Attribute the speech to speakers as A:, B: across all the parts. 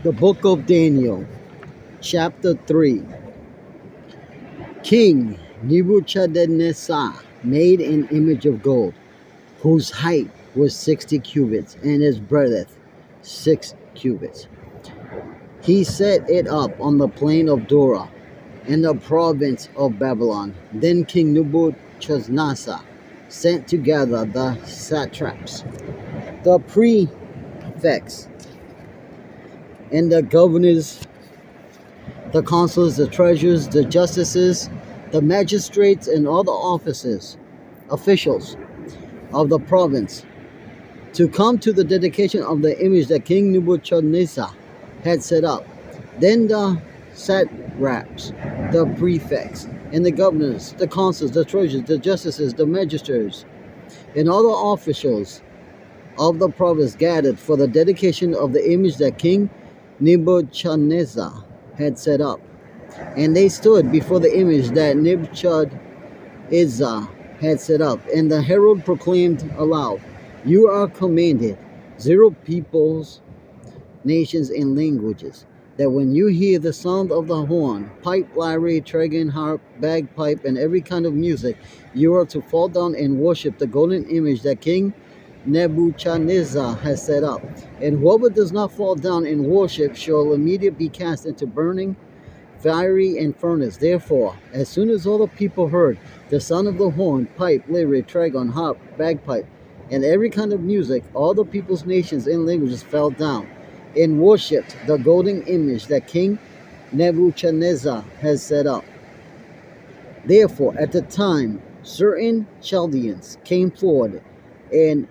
A: The Book of Daniel, Chapter 3. King Nebuchadnezzar made an image of gold, whose height was 60 cubits, and its breadth 6 cubits. He set it up on the plain of Dura, in the province of Babylon. Then King Nebuchadnezzar sent together the satraps, the prefects, and the governors, the consuls, the treasurers, the justices, the magistrates, and all the officials of the province, to come to the dedication of the image that King Nebuchadnezzar had set up. Then the satraps, the prefects, and the governors, the consuls, the treasurers, the justices, the magistrates, and all the officials of the province gathered for the dedication of the image that King Nebuchadnezzar had set up. And they stood before the image that Nebuchadnezzar had set up. And the herald proclaimed aloud, "You are commanded, 0 peoples, nations, and languages, that when you hear the sound of the horn, pipe, lyre, trigon, harp, bagpipe, and every kind of music, you are to fall down and worship the golden image that King Nebuchadnezzar has set up. And whoever does not fall down and worship shall immediately be cast into burning, fiery, and furnace." Therefore, as soon as all the people heard the sound of the horn, pipe, lyre, trigon, harp, bagpipe, and every kind of music, all the peoples, nations, and languages fell down and worshipped the golden image that King Nebuchadnezzar has set up. Therefore, at the time, certain Chaldeans came forward and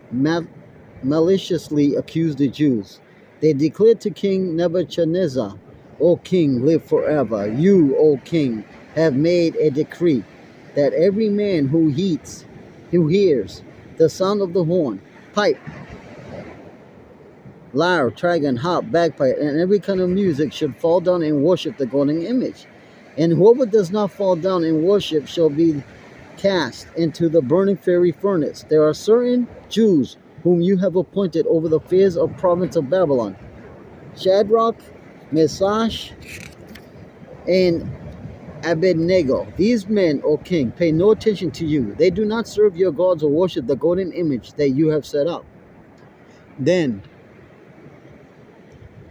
A: maliciously accused the Jews. They declared to King Nebuchadnezzar, "O king, live forever. You, O king, have made a decree that every man who hears the sound of the horn, pipe, lyre, trigon, harp, bagpipe, and every kind of music should fall down and worship the golden image. And whoever does not fall down and worship shall be cast into the burning fiery furnace. There are certain Jews whom you have appointed over the affairs of province of Babylon, Shadrach, Meshach, and Abednego. These men, O king, pay no attention to you. They do not serve your gods or worship the golden image that you have set up." Then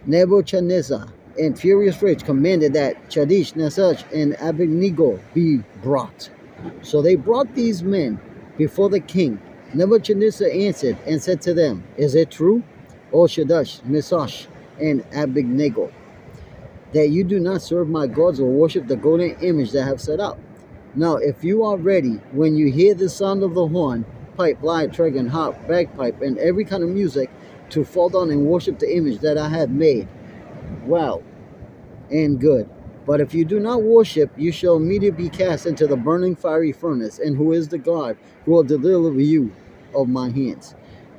A: Nebuchadnezzar, in furious rage, commanded that Shadrach, Meshach, and Abednego be brought. So they brought these men before the king. Nebuchadnezzar answered and said to them, "Is it true, O Shadrach, Meshach, and Abednego, that you do not serve my gods or worship the golden image that I have set up? Now, if you are ready, when you hear the sound of the horn, pipe, lyre, trigon, harp, bagpipe, and every kind of music, to fall down and worship the image that I have made, well and good. But if you do not worship, you shall immediately be cast into the burning fiery furnace. And who is the God who will deliver you of my hands?"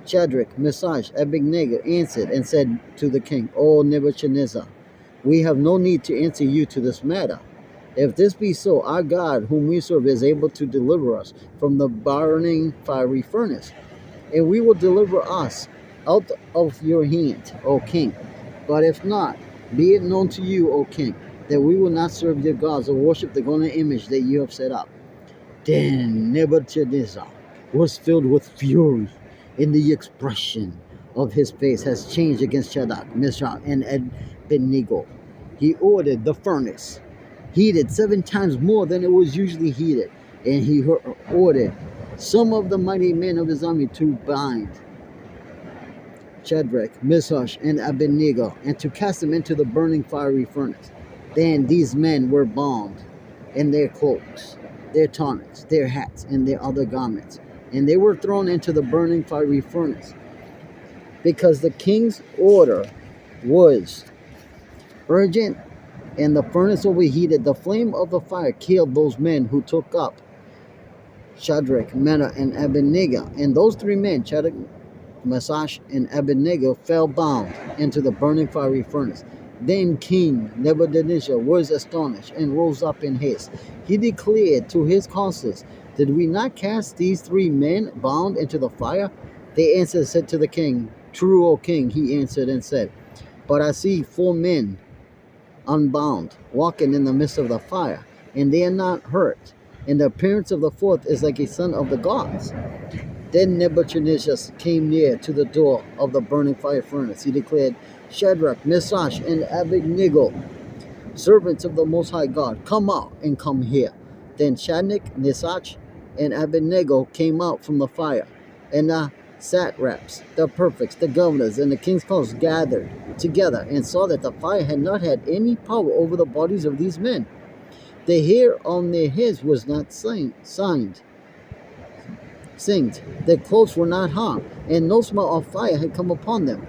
A: Shadrach, Meshach, Abednego answered and said to the king, "O Nebuchadnezzar, we have no need to answer you to this matter. If this be so, our God, whom we serve, is able to deliver us from the burning fiery furnace, and we will deliver us out of your hand, O king. But if not, be it known to you, O king, that we will not serve your gods or worship the golden image that you have set up." Then Nebuchadnezzar was filled with fury, and the expression of his face has changed against Shadrach, Meshach, and Abednego. He ordered the furnace heated 7 times more than it was usually heated, and he ordered some of the mighty men of his army to bind Shadrach, Meshach, and Abednego, and to cast them into the burning fiery furnace. Then these men were bound in their cloaks, their tunics, their hats, and their other garments, and they were thrown into the burning fiery furnace. Because the king's order was urgent and the furnace overheated, the flame of the fire killed those men who took up Shadrach, Meshach, and Abednego. And those 3 men, Shadrach, Meshach, and Abednego, fell bound into the burning fiery furnace. Then King Nebuchadnezzar was astonished and rose up in haste. He declared to his counselors, "Did we not cast these 3 men bound into the fire?" They answered and said to the king, "True, O king," he answered and said. But I see 4 men unbound, walking in the midst of the fire, and they are not hurt. And the appearance of the fourth is like a son of the gods. Then Nebuchadnezzar came near to the door of the burning fire furnace. He declared, Shadrach, Meshach, and Abednego, servants of the Most High God, come out and come here. Then Shadrach, Meshach, and Abednego came out from the fire, and the satraps, the prefects, the governors, and the king's counselors gathered together and saw that the fire had not had any power over the bodies of these men. The hair on their heads was not singed. Their clothes were not harmed, and no smell of fire had come upon them.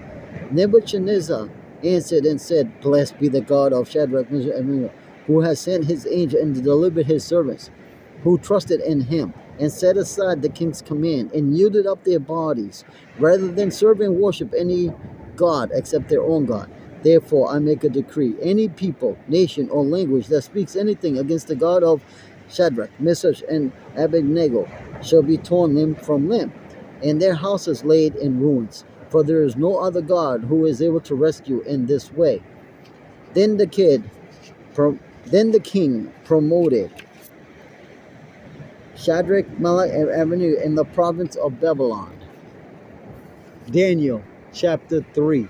A: Nebuchadnezzar answered and said, Blessed be the God of Shadrach, Meshach, and Abednego, who has sent his angel and delivered his servants, who trusted in him, and set aside the king's command, and yielded up their bodies, rather than serve and worship any god except their own God. Therefore I make a decree, any people, nation, or language that speaks anything against the God of Shadrach, Meshach, and Abednego shall be torn limb from limb, and their houses laid in ruins. For there is no other God who is able to rescue in this way. Then the king promoted Shadrach, Meshach, and Abednego in the province of Babylon. Daniel chapter 3.